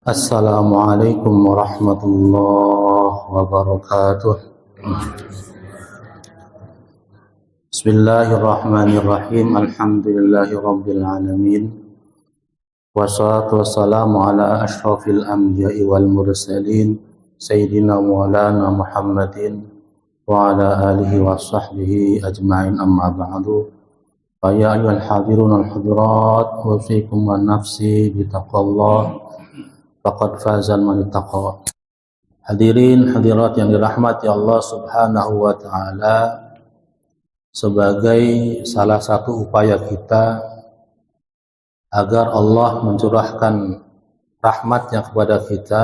Assalamualaikum warahmatullahi wabarakatuh. Bismillahirrahmanirrahim. Alhamdulillahirabbil alamin. Wassalatu wassalamu ala asyrafil anbiya'i wal mursalin sayyidina maulana Muhammadin wa ala alihi wa sahbihi ajma'in, amma ba'du. Fa ya ayyuhal hadirun al hadirat, usikum wa nafsi bitaqwallah. Faqad fazal man ittaqa. Hadirin hadirat yang dirahmati Allah Subhanahu wa taala, sebagai salah satu upaya kita agar Allah mencurahkan rahmatnya kepada kita,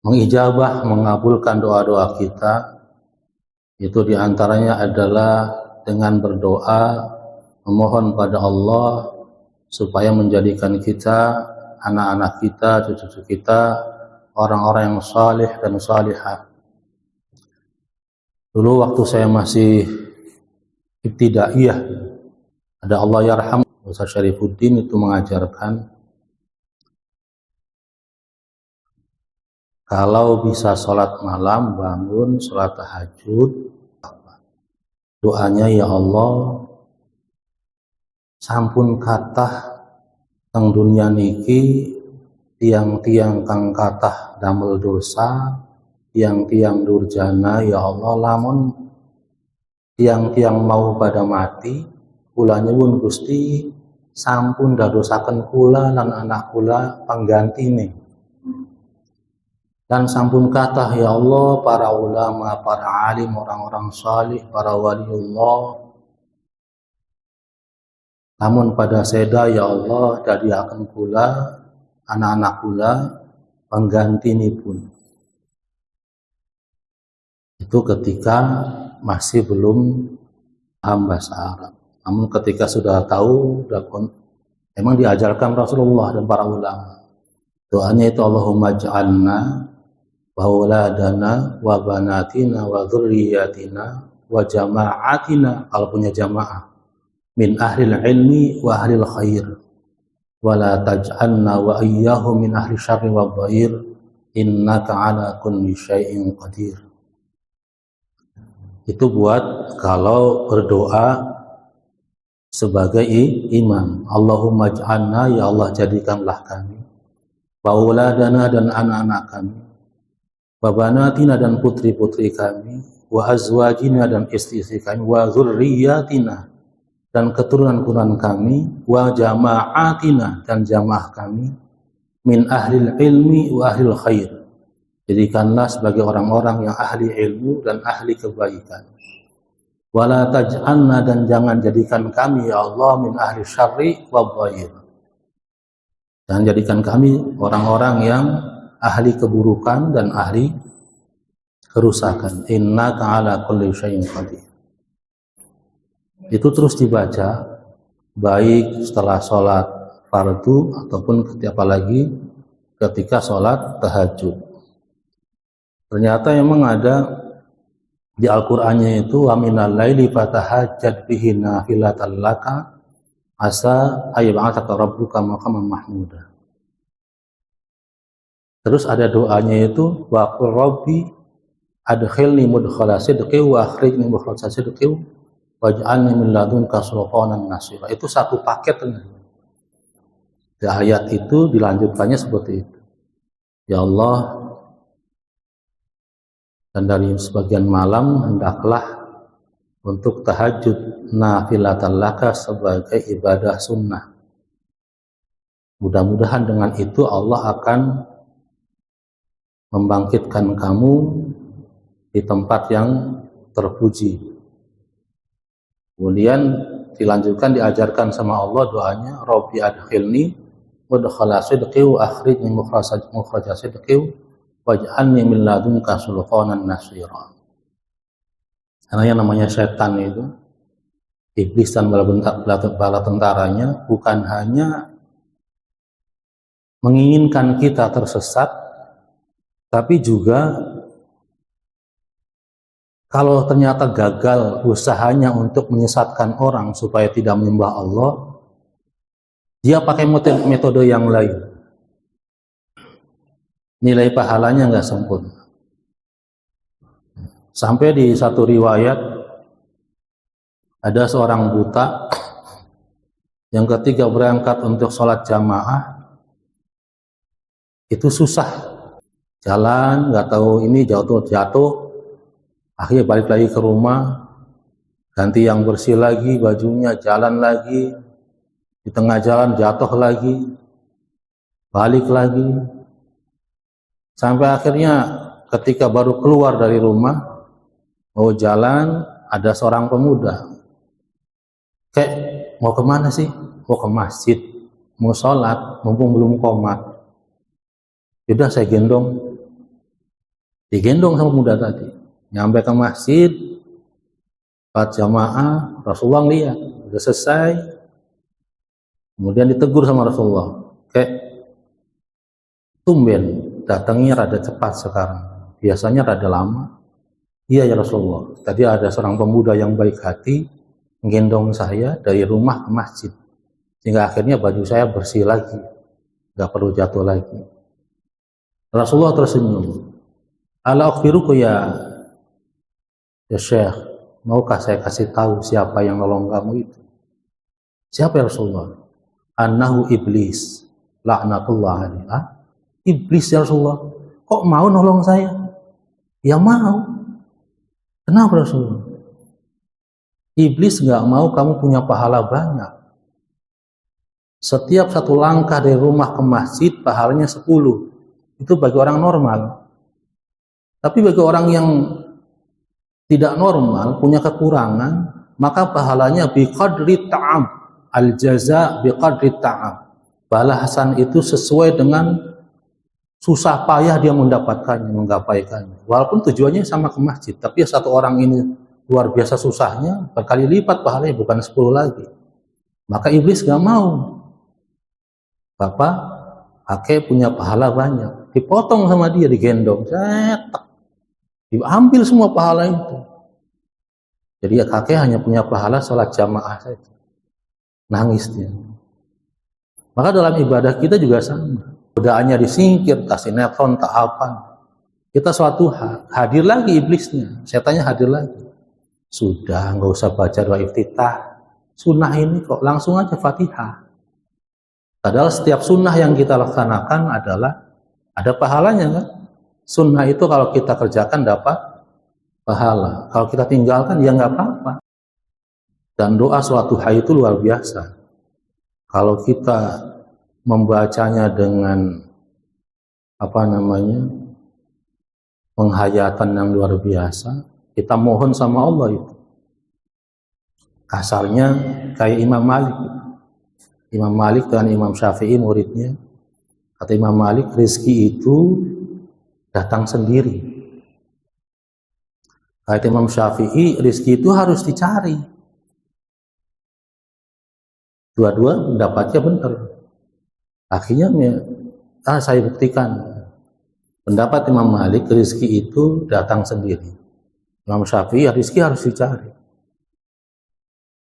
mengijabah, mengabulkan doa-doa kita, itu diantaranya adalah dengan berdoa, memohon pada Allah supaya menjadikan kita, anak-anak kita, cucu-cucu kita, orang-orang yang salih dan salihah. Dulu waktu saya masih ibtidaiyah, ada Allah yarham, Ustaz Syarifuddin itu mengajarkan, kalau bisa sholat malam, bangun, sholat tahajud, doanya, ya Allah, sampun kathah teng dunia niki tiang-tiang kang kathah damel dosa, tiang-tiang durjana, ya Allah, lamun tiang-tiang mau pada mati, kula nyuwun Gusti sampun dadosaken kula lan anak kula panggantine. Dan sampun kathah ya Allah para ulama, para alim, orang-orang salih, para waliullah, namun pada seda ya Allah dadiaken kula, anak-anak kula panggantinipun. Itu ketika masih belum paham bahasa Arab. Namun ketika sudah tahu, memang diajarkan Rasulullah dan para ulama. Doanya itu Allahumma ja'alna wa auladana wa banatina wa dzurriyyatina wa jama'atina, kalau punya jamaah, min ahlil ilmi wa ahlil khair, wa la taj'alna wa iyyahum min ahli syarri wa dhair, innaka ala kulli syai'in qadir. Itu buat kalau berdoa sebagai imam. Allahumma ja'alna, ya Allah jadikanlah kami, wa auladana dan anak-anak kami, wa banatina dan putri-putri kami, wa azwajina dan istri-istri kami, wa dzurriyyatina dan keturunan-keturunan kami, wa jama'atina dan jamaah kami, min ahlil ilmi wa ahlil khair, jadikanlah sebagai orang-orang yang ahli ilmu dan ahli kebaikan. Wala taj'alna dan jangan jadikan kami ya Allah min ahli syarri wa dhair, dan jadikan kami orang-orang yang ahli keburukan dan ahli kerusakan. Innaka ala kulli syai'in qadir. Itu terus dibaca, baik setelah sholat fardu ataupun apalagi ketika sholat tahajud. Ternyata memang ada di Al-Qur'annya itu, wa minal laili fatahajjad bihi nafilatan laka asa ayyab'atsaka rabbuka maqaman mahmuda. Terus ada doanya itu, wa qul rabbi adkhilni mudkhala sidqi wa akhrijni mukhraja sidqi waj'alni min ladunka sultanan nasira. Itu satu paket. Di ayat itu dilanjutkannya seperti itu. Ya Allah, dan dari sebagian malam hendaklah untuk tahajud nafilatan laka sebagai ibadah sunnah. Mudah-mudahan dengan itu Allah akan membangkitkan kamu di tempat yang terpuji. Kemudian dilanjutkan, diajarkan sama Allah doanya, Rabbi adkhilni mudkhala sidqi wa akhrijni mukhraja sidqi waj'alni min ladunka sultanan nasira. Karena yang namanya setan itu, iblis dan bala tentaranya, bukan hanya menginginkan kita tersesat, tapi juga kalau ternyata gagal usahanya untuk menyesatkan orang supaya tidak menyembah Allah, Dia pakai metode yang lain. Nilai pahalanya nggak sempurna. Sampai di satu riwayat ada seorang buta yang ketika berangkat untuk sholat jamaah itu susah, jalan nggak tahu ini jatuh, akhirnya balik lagi ke rumah, ganti yang bersih lagi bajunya, jalan lagi, di tengah jalan jatuh lagi, balik lagi, sampai akhirnya ketika baru keluar dari rumah mau jalan, ada seorang pemuda, kayak mau kemana sih? Mau ke masjid, mau sholat, mumpung belum qomat. Sudah saya digendong sama pemuda tadi, nyampe ke masjid, sholat jamaah, Rasulullah lihat, udah selesai, kemudian ditegur sama Rasulullah, kayak tumben datangnya rada cepat sekarang, biasanya rada lama. Iya ya Rasulullah, tadi ada seorang pemuda yang baik hati menggendong saya dari rumah ke masjid, sehingga akhirnya baju saya bersih lagi, nggak perlu jatuh lagi. Rasulullah tersenyum. Ala akhbiruku ya Syekh, maukah saya kasih tahu siapa yang nolong kamu itu? Siapa ya Rasulullah? Annahu iblis, laknatullah alaihi. Iblis ya Rasulullah, kok mau nolong saya? Ya mau. Kenapa Rasulullah? Iblis nggak mau kamu punya pahala banyak. Setiap satu langkah dari rumah ke masjid pahalanya 10. Itu bagi orang normal. Tapi bagi orang yang tidak normal, punya kekurangan, maka pahalanya biqadri ta'am. Al-jaza biqadri ta'am. Balasan itu sesuai dengan susah payah dia mendapatkannya, menggapaikannya. Walaupun tujuannya sama ke masjid, tapi satu orang ini luar biasa susahnya, berkali lipat pahalanya, bukan 10 lagi. Maka iblis gak mau. Bapak, kakek punya pahala banyak. Dipotong sama dia, digendong. Cetak. Diambil semua pahala itu. Jadi ya kakek hanya punya pahala sholat jamaah saja. Nangis dia. Maka dalam ibadah kita juga sama. Godaannya disingkir, kasih netron, tak apa. Kita suatu hadir lagi iblisnya. Setannya hadir lagi. Sudah, nggak usah baca doa iftitah. Sunnah ini kok langsung aja Fatihah. Padahal setiap sunnah yang kita laksanakan adalah ada pahalanya kan? Sunnah itu kalau kita kerjakan dapat pahala. Kalau kita tinggalkan ya nggak apa-apa. Dan doa suatu hari itu luar biasa. Kalau kita membacanya dengan penghayatan yang luar biasa, kita mohon sama Allah itu. Kasarnya kayak Imam Malik. Imam Malik dan Imam Syafi'i muridnya. Kata Imam Malik, rezeki itu datang sendiri. Kata Imam Syafi'i, rezeki itu harus dicari. Dua-dua dapatnya benar. Akhirnya saya buktikan. Pendapat Imam Malik, rezeki itu datang sendiri. Imam Syafi'i, rezeki harus dicari.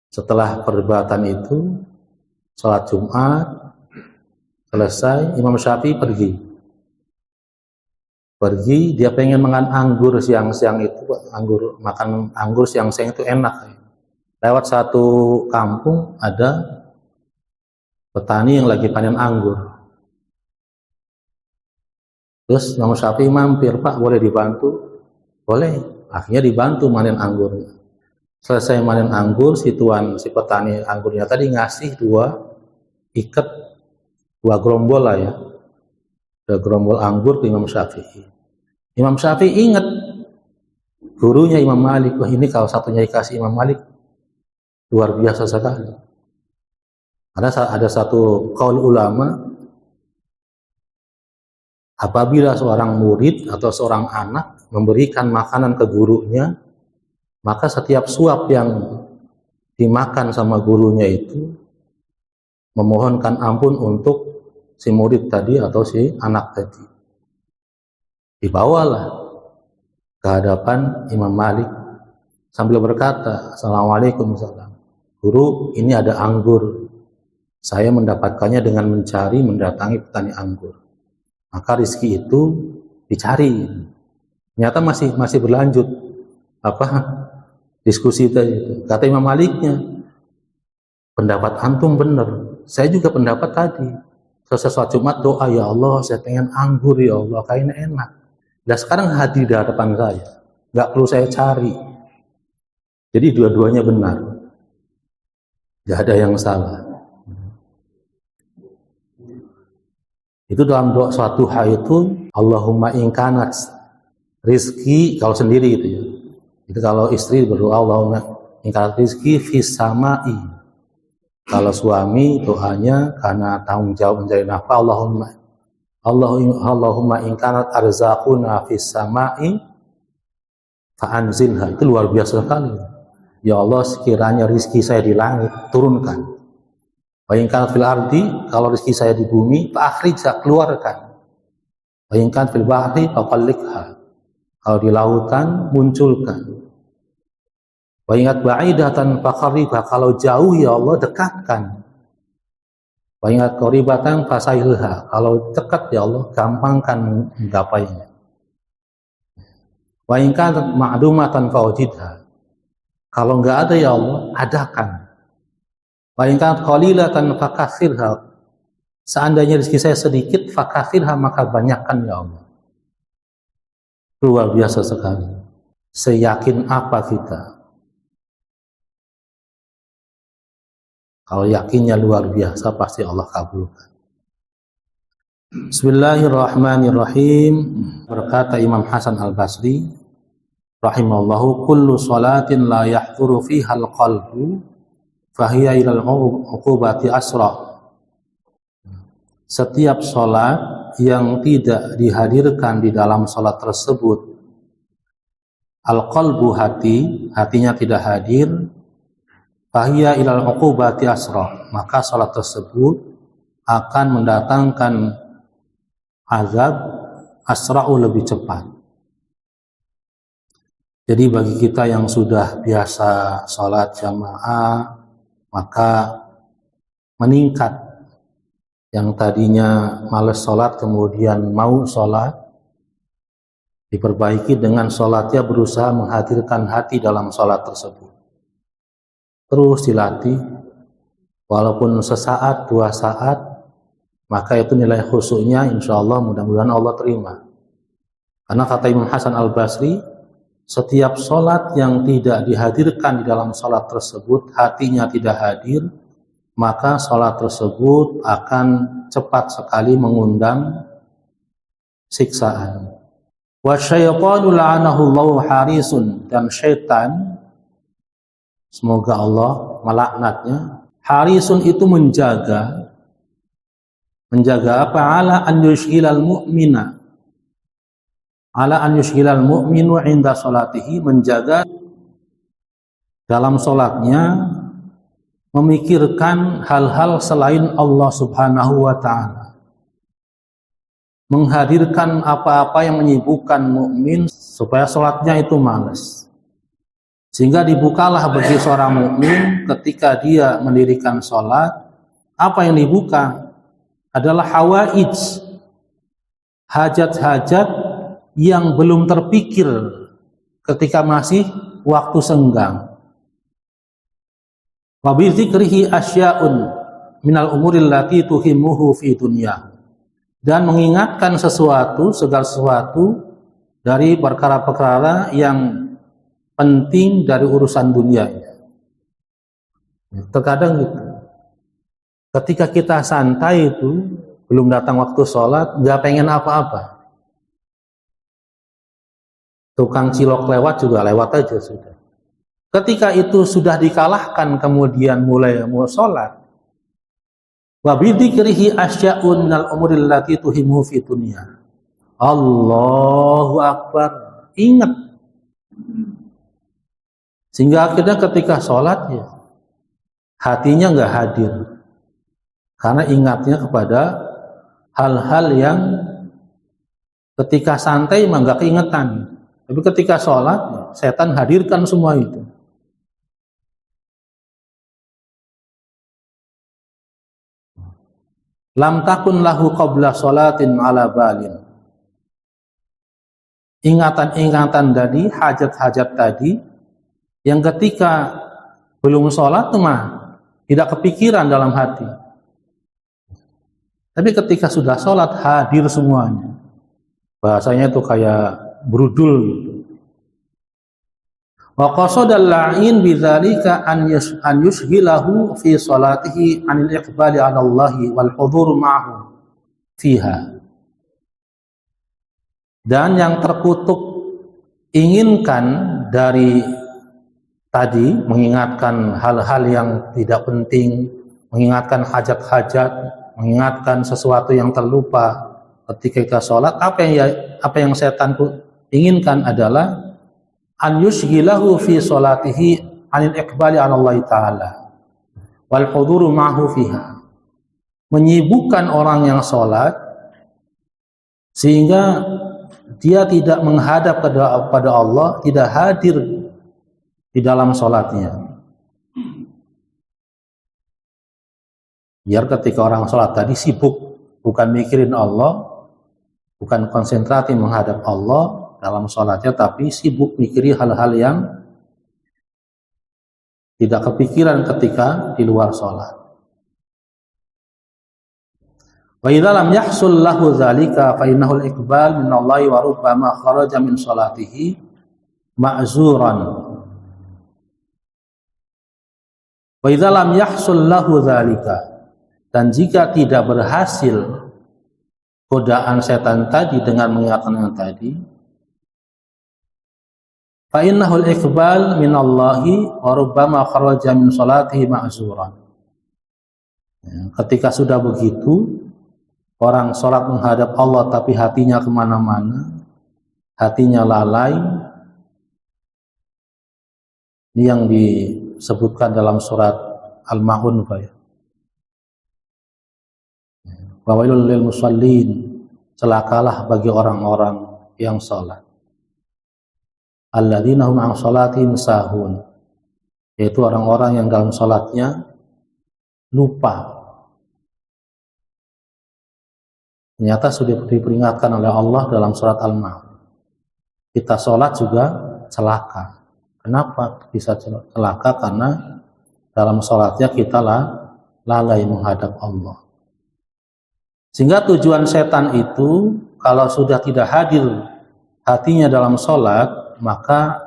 Setelah perdebatan itu, sholat Jumat selesai, Imam Syafi'i pergi, dia pengen makan anggur siang-siang itu, makan anggur siang-siang itu enak. Lewat satu kampung ada petani yang lagi panen anggur. Terus Imam Syafi'i mampir, Pak boleh dibantu? Boleh. Akhirnya dibantu manen anggurnya. Selesai manen anggur, si petani anggurnya tadi ngasih dua gerombol lah ya. Dua gerombol anggur ke Imam Syafi'i. Imam Syafi'i ingat gurunya Imam Malik. Wah ini kalau satunya dikasih Imam Malik luar biasa sekali. Ada satu qaul ulama, apabila seorang murid atau seorang anak memberikan makanan ke gurunya, maka setiap suap yang dimakan sama gurunya itu memohonkan ampun untuk si murid tadi atau si anak tadi. Dibawalah ke hadapan Imam Malik sambil berkata, Assalamualaikum warahmatullahi wabarakatuh. Guru, ini ada anggur. Saya mendapatkannya dengan mencari, mendatangi petani anggur. Maka rezeki itu dicari. Ternyata masih berlanjut diskusi tadi. Kata Imam Maliknya, pendapat antum benar. Saya juga pendapat tadi. Selesai sholat Jumat doa, ya Allah saya pengen anggur ya Allah, kayaknya enak. Dan sekarang hadir di hadapan saya, nggak perlu saya cari. Jadi dua-duanya benar, nggak ada yang salah. Itu dalam doa sholat duha itu, Allahumma ingkanat rizki, kalau sendiri itu ya. Itu kalau istri berdoa, Allahumma ingkanat rizki fis sama'i. Kalau suami doanya karena tanggung jawab mencari nafkah, Allahumma ingkanat arzaquna fis sama'i fa'anzilha. Itu luar biasa sekali. Ya Allah, sekiranya rizki saya di langit, turunkan. Wa ingkanat fil ardi, kalau rizki saya di bumi, fa'akhrijha, keluarkan. Wa ingkanat fil bahri faqallikha, kalau di lautan, munculkan. Wa ingat ba'idatan faqarribha, kalau jauh ya Allah dekatkan. Wa ingat qaribatan fasahilha, kalau dekat ya Allah gampangkan menggapainya. Wa ingat ma'dumatan fawjidha, kalau enggak ada ya Allah adakan. Wa ingat qalilatan fakathirha, seandainya rezeki saya sedikit, fakathirha, maka banyakkan ya Allah. Luar biasa sekali. Seyakin apa kita? Kalau yakinnya luar biasa, pasti Allah kabulkan. Bismillahirrahmanirrahim. Berkata Imam Hasan Al-Basri rahimahullahu, kullu salatin la yahduru fiha al-qalbu fahiya ilal uqubati asra. Setiap salat yang tidak dihadirkan di dalam salat tersebut al-qalbu, hatinya tidak hadir, fahiya ilal uqubati asra, maka salat tersebut akan mendatangkan azab asra'u, lebih cepat. Jadi bagi kita yang sudah biasa salat jamaah, maka meningkat. Yang tadinya males salat kemudian mau salat, diperbaiki dengan salatnya berusaha menghadirkan hati dalam salat tersebut. Terus dilatih, walaupun sesaat, 2 saat, maka itu nilai khusyuknya insya Allah mudah-mudahan Allah terima. Karena kata Imam Hasan Al-Basri, setiap sholat yang tidak dihadirkan di dalam sholat tersebut, hatinya tidak hadir, maka sholat tersebut akan cepat sekali mengundang siksaan. Wa syaitanu la'anahullahu harisun, dan syaitan, semoga Allah melaknatnya, harisun itu menjaga apa? Ala an yushghilal mu'mina, ala an yushghilal mu'minu inda salatihi, menjaga dalam salatnya memikirkan hal-hal selain Allah Subhanahu wa taala, menghadirkan apa-apa yang menyibukkan mukmin supaya salatnya itu malas. Sehingga dibukalah bagi seorang mukmin ketika dia mendirikan salat, apa yang dibuka adalah hawaij, hajat-hajat yang belum terpikir ketika masih waktu senggang. Wa bi dzikrihi asya'un minal umuril lati tuhimmuhu fi dunya, dan mengingatkan segala sesuatu dari perkara-perkara yang penting dari urusan dunia. Terkadang gitu, ketika kita santai itu, belum datang waktu sholat, nggak pengen apa-apa. Tukang cilok lewat juga lewat aja sudah. Ketika itu sudah dikalahkan, kemudian mulai mau sholat, wa bidzikrihi asya'un minal umuril lati tuhimmu fi dunya. Allahu Akbar, ingat. Sehingga akhirnya ketika sholat ya, hatinya nggak hadir, karena ingatnya kepada hal-hal yang ketika santai mah nggak keingetan, tapi ketika sholat setan hadirkan semua itu. lam takun lahu qabla sholatin ala balin. Ingatan-ingatan tadi, hajat-hajat tadi, yang ketika belum sholat mah tidak kepikiran dalam hati. Tapi ketika sudah sholat hadir semuanya. Bahasanya itu kayak brudul gitu. Wa qasadal la'in bidzalika an yushghilahu fi sholatihi anil iqbali 'ala Allah wal hudhur ma'ahu fiha. Dan yang terkutuk inginkan dari tadi, mengingatkan hal-hal yang tidak penting, mengingatkan hajat-hajat, mengingatkan sesuatu yang terlupa ketika kita sholat. Apa yang setan inginkan adalah an yushghilahu fi sholatihi anil iqbali 'ala Allah ta'ala wal hudhuru ma'ahu fiha. Menyibukkan orang yang sholat sehingga dia tidak menghadap kepada Allah, tidak hadir di dalam sholatnya. Biar ketika orang sholat tadi sibuk, bukan mikirin Allah, bukan konsentrasi menghadap Allah dalam sholatnya, tapi sibuk mikiri hal-hal yang tidak kepikiran ketika di luar sholat. Wa idza lam yahsul lahu dzalika fa innahu al-iqbal min Allah wa rubbama kharaja min sholatihi ma'zuran. Wa idza lam yahsul lahu dzalika, dan jika tidak berhasil godaan setan tadi dengan mengingatkan yang tadi, fa innahu al-iqbal min Allah wa rubbama kharaja min sholatihi ma'zuran. Ketika sudah begitu, orang sholat menghadap Allah tapi hatinya kemana-mana, hatinya lalai. Ini yang disebutkan dalam surat Al-Ma'un, wa wailul lil musallin, celakalah bagi orang-orang yang sholat, alladzina hum an sholatihim sahun, yaitu orang-orang yang dalam sholatnya lupa. Ternyata sudah diperingatkan oleh Allah dalam surat Al-Ma'un. Kita sholat juga celaka. Kenapa bisa celaka? Karena dalam sholatnya kita lalai menghadap Allah. Sehingga tujuan setan itu, kalau sudah tidak hadir hatinya dalam sholat, maka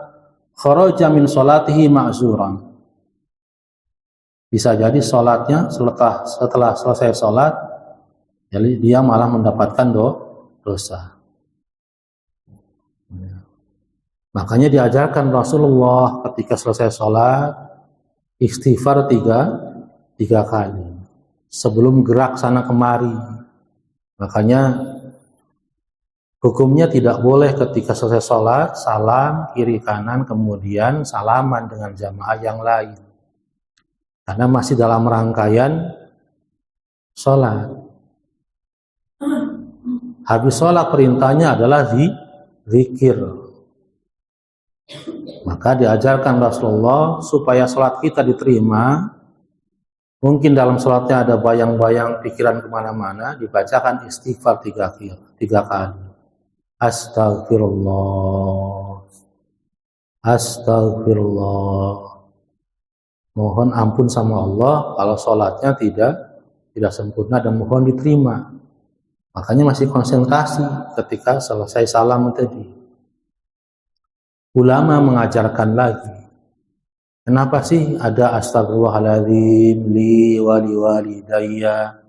kharaja min sholatihi ma'zuran. Bisa jadi sholatnya setelah selesai sholat, jadi dia malah mendapatkan dosa. Makanya diajarkan Rasulullah ketika selesai sholat istighfar tiga kali sebelum gerak sana kemari. Makanya hukumnya tidak boleh ketika selesai sholat salam kiri kanan kemudian salaman dengan jamaah yang lain, karena masih dalam rangkaian sholat. Habis sholat perintahnya adalah zikir. Maka diajarkan Rasulullah supaya sholat kita diterima. Mungkin dalam sholatnya ada bayang-bayang pikiran kemana-mana, dibacakan istighfar tiga kali. Astagfirullah, astagfirullah. Mohon ampun sama Allah kalau sholatnya tidak sempurna dan mohon diterima. Makanya masih konsentrasi ketika selesai salam tadi. Ulama mengajarkan lagi. Kenapa sih ada astagfirullahaladzim li wali walidayya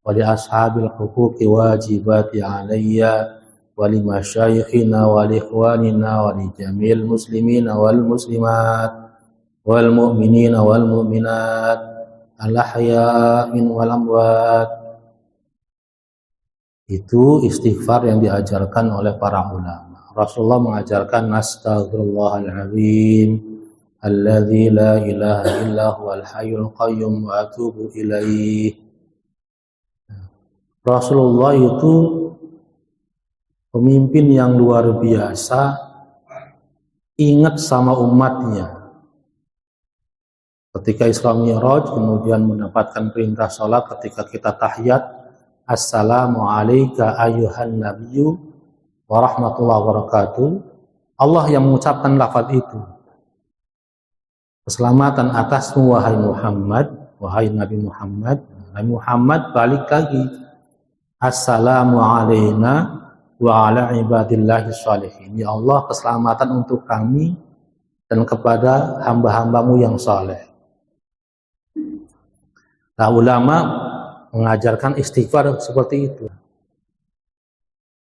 wali ashabil huquqi wajibati alayya wali masyayikhina wali ikhwanina wali jamil muslimina wal muslimat wal mu'minina wal mu'minat al-ahyamin wal amwat. Itu istighfar yang diajarkan oleh para ulama. Rasulullah mengajarkan astaghfirullahaladzim alladzi la ilaha illa huwal hayyul qayyum wa atubu ilaih. Rasulullah itu pemimpin yang luar biasa, ingat sama umatnya. Ketika Isra Mi'raj kemudian mendapatkan perintah sholat, ketika kita tahiyat assalamu alayka ayyuhan nabiyyu wa rahmatullahi wa barakatuh. Allah yang mengucapkan lafaz itu. Keselamatan atasmu wahai Muhammad, wahai Nabi Muhammad. Nabi Muhammad balik lagi, assalamu alayna wa ala ibadillahi sholihin. Ya Allah, keselamatan untuk kami dan kepada hamba-hambamu yang saleh. Nah, ulama mengajarkan istighfar seperti itu.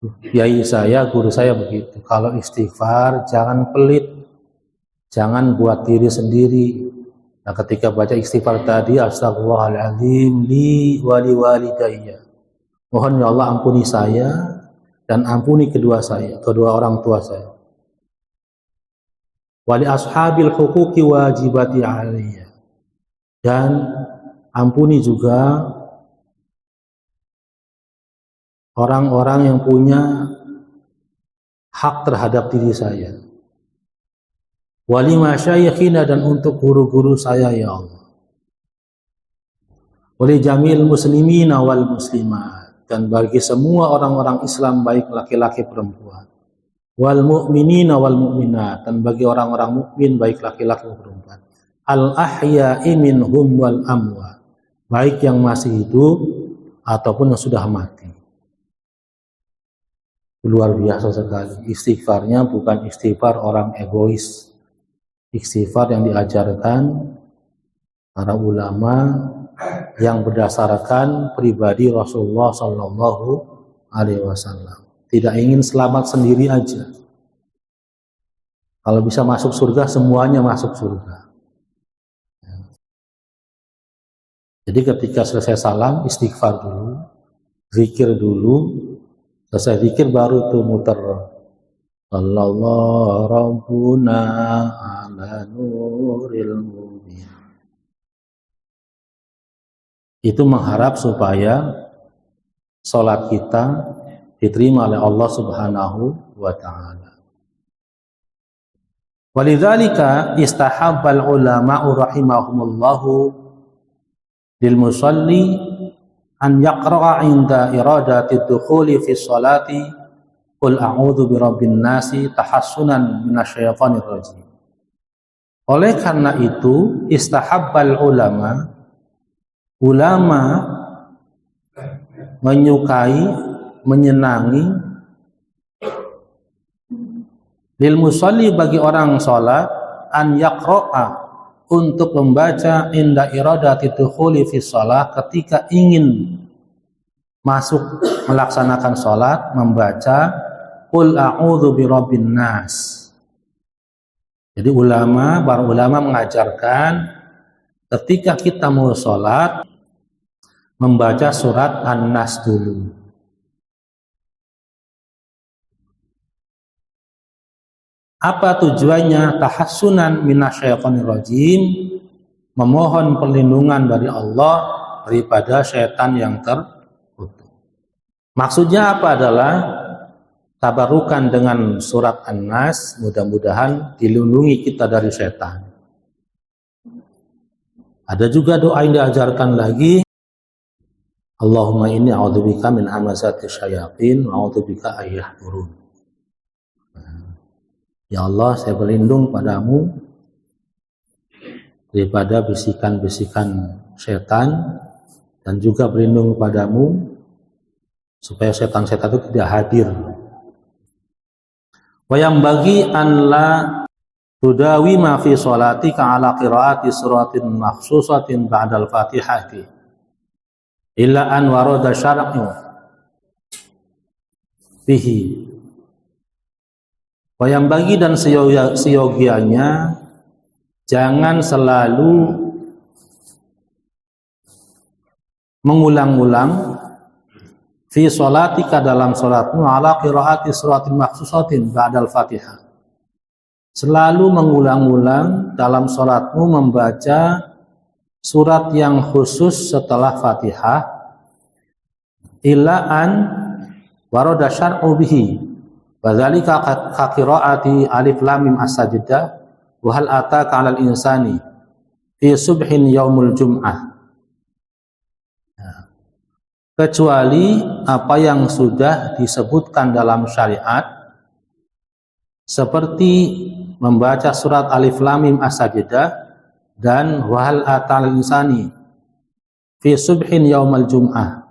Kiai saya, guru saya begitu. Kalau istighfar jangan pelit, jangan buat diri sendiri. Nah, ketika baca istighfar tadi, astagfirullahaladzim li wali walidayya. Mohon ya Allah ampuni saya dan ampuni kedua orang tua saya. Wali ashabil huquqi wajibati alaiya. Dan ampuni juga orang-orang yang punya hak terhadap diri saya. Wali masyayikhina, dan untuk guru-guru saya ya Allah. Wali jamil muslimina wal muslimat, dan bagi semua orang-orang Islam baik laki-laki perempuan. Wal mu'minina wal mu'minat, dan bagi orang-orang mukmin baik laki-laki perempuan. Al ahya'i minhum wal amwat, baik yang masih hidup ataupun yang sudah mati. Luar biasa sekali. Istighfarnya bukan istighfar orang egois. Istighfar yang diajarkan para ulama yang berdasarkan pribadi Rasulullah Sallallahu Alaihi Wasallam. Tidak ingin selamat sendiri aja. Kalau bisa masuk surga, semuanya masuk surga. Jadi ketika selesai salam, istighfar dulu, zikir dulu, selesai zikir baru tuh muter. Sallallahu rabbuna ala nuril mubin. Itu mengharap supaya sholat kita diterima oleh Allah Subhanahu wa ta'ala. Walidzalika istahabbal ulama'u rahimahumullahu lil musalli an yaqra'a inda iradati dukhuli fi sholati qul a'udzu birabbin nasi tahassunan minasyaitonir rajim. Oleh karena itu istahabbal ulama menyukai, menyenangi lil musalli, bagi orang salat, an yaqra'a, untuk membaca inda iradati dukhuli fi shalah, ketika ingin masuk melaksanakan salat, membaca qul a'udzu birabbin nas. Jadi para ulama mengajarkan ketika kita mau sholat, membaca surat An-Nas dulu. Apa tujuannya? Tahassunan minasyaitonir rajim, memohon perlindungan dari Allah daripada syaitan yang terkutuk. Maksudnya apa? Adalah tabarukan dengan surat An-Nas, mudah-mudahan dilindungi kita dari setan. Ada juga doa yang diajarkan lagi, Allahumma inni a'udzubika min hamazati syayatin wa a'udzubika ayyahdurun. Ya Allah, saya berlindung padamu daripada bisikan-bisikan setan, dan juga berlindung padamu supaya setan-setan itu tidak hadir. Wa yang bagi an la tudawi ma fi sholatika ala qiraati suratin makhsusatin ba'dal fatihati illa an warada syar'u fihi. Wa yang bagi, dan seyogianya jangan selalu mengulang-ulang fi sholatika, dalam sholatmu, ala qiraati suratin makhsusatin ba'dal fatihah, selalu mengulang-ulang dalam sholatmu membaca surat yang khusus setelah fatihah, illa an warada syar'u bihi, wadzalika ka qiraati alif lam mim as-sajdah wa hal ataka 'alal insani fi subhin yaumul jum'ah. kecuali apa yang sudah disebutkan dalam syariat, seperti membaca surat Alif Lam Mim As-Sajdah dan wahal atal insani fi subhin yaumal jum'ah,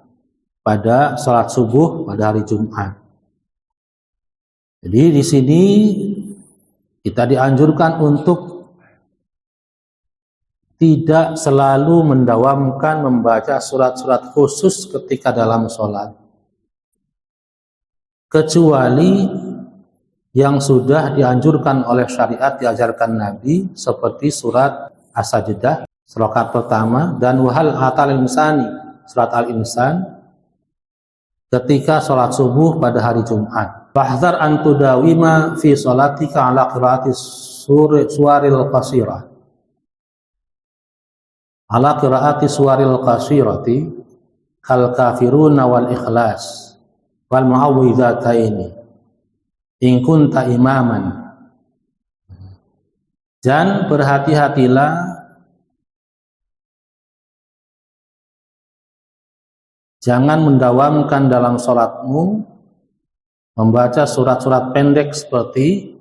pada salat subuh pada hari Jumat. Jadi di sini kita dianjurkan untuk tidak selalu mendawamkan membaca surat-surat khusus ketika dalam sholat, kecuali yang sudah dianjurkan oleh syariat, diajarkan Nabi, seperti surat As-Sajdah rakaat pertama dan wahal atal insani surat Al-Insan ketika sholat subuh pada hari Jumat. Fahdhar an tudawima fi sholatika ala qiraati suwaril qasirah, ala qiraati suwaril qasirati kal kafiruna wal ikhlas wal muawwidhataini in kunta imaman. Dan berhati-hatilah jangan mendawamkan dalam sholatmu membaca surat-surat pendek seperti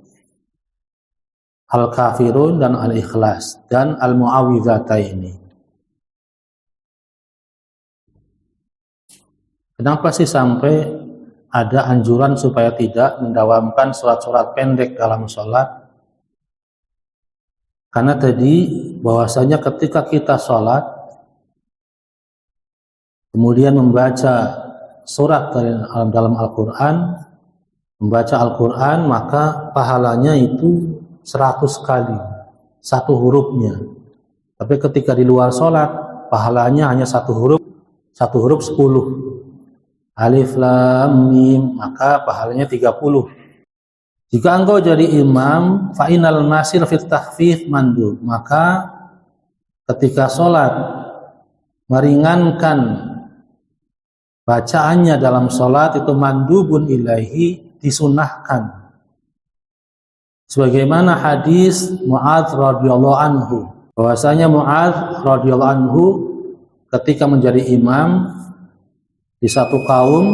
Al-Kafirun dan Al-Ikhlas dan Al-Mu'awwidhataini. Kenapa sih sampai ada anjuran supaya tidak mendawamkan surat-surat pendek dalam sholat? Karena tadi bahwasanya ketika kita sholat kemudian membaca surat dalam Al-Quran, membaca Al-Quran, maka pahalanya itu 100 kali satu hurufnya. Tapi ketika di luar sholat, pahalanya hanya satu huruf 10. Alif Lam Mim, maka pahalanya 30. Jika engkau jadi imam, fa'inal masir fit takhfif mandub, maka ketika sholat meringankan bacaannya dalam sholat itu mandubun ilaihi, disunahkan. Sebagaimana hadis Mu'adz radhiyallahu anhu, bahwasanya Mu'adz radhiyallahu anhu ketika menjadi imam di satu kaum,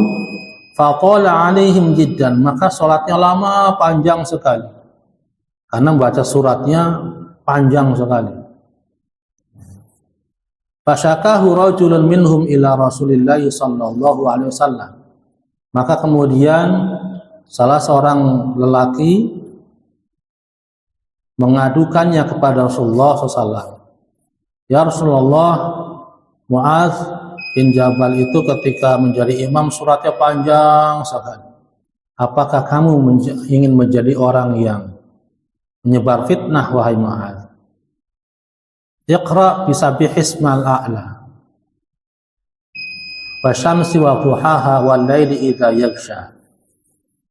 faqala alaihim jiddan, maka sholatnya lama, panjang sekali, karena membaca suratnya panjang sekali. Fasyakahu rajulun minhum ila Rasulillah sallallahu alaihi wasallam, maka kemudian salah seorang lelaki mengadukannya kepada Rasulullah SAW. Ya Rasulullah, Mu'adz bin Jabal itu ketika menjadi imam suratnya panjang sekali. Apakah kamu ingin menjadi orang yang menyebar fitnah, wahai Mu'adz? Iqra bisabbihismal a'la wa syamsi wa duhaha wal laili idza yaghsha.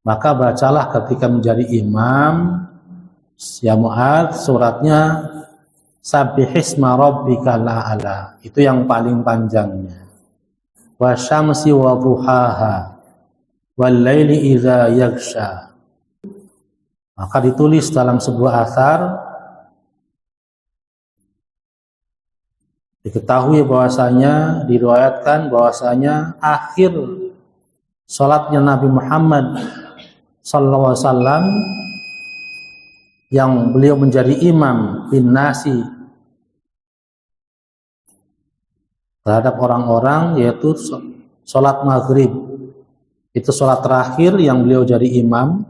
Maka bacalah ketika menjadi imam, ya Mu'adz, suratnya Sabbihisma rabbikal a'la, itu yang paling panjangnya. Wa syamsi wa duhaha wal laili idza yaghsha. Maka ditulis dalam sebuah athar, diketahui bahwasanya, diriwayatkan bahwasanya akhir salatnya Nabi Muhammad sallallahu alaihi wasallam yang beliau menjadi imam bin nasi terhadap orang-orang, yaitu salat maghrib. Itu salat terakhir yang beliau jadi imam.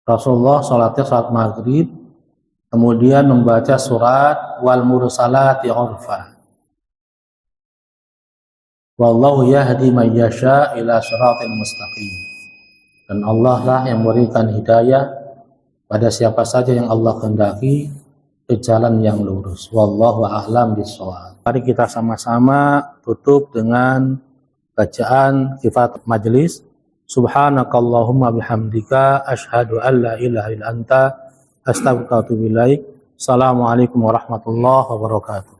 Rasulullah salatnya salat maghrib, kemudian membaca surat wal mursalati urfa. Wallahu yahdi man yasha ila shiratin mustaqim. Dan Allah lah yang memberikan hidayah pada siapa saja yang Allah kehendaki ke jalan yang lurus. Wallahu a'lam bishawab. Mari kita sama-sama tutup dengan bacaan kifat majelis. Subhanakallahumma bihamdika asyhadu an la ilaha illa anta astaghfiruka wa atubu ilaik. Assalamualaikum warahmatullahi wabarakatuh.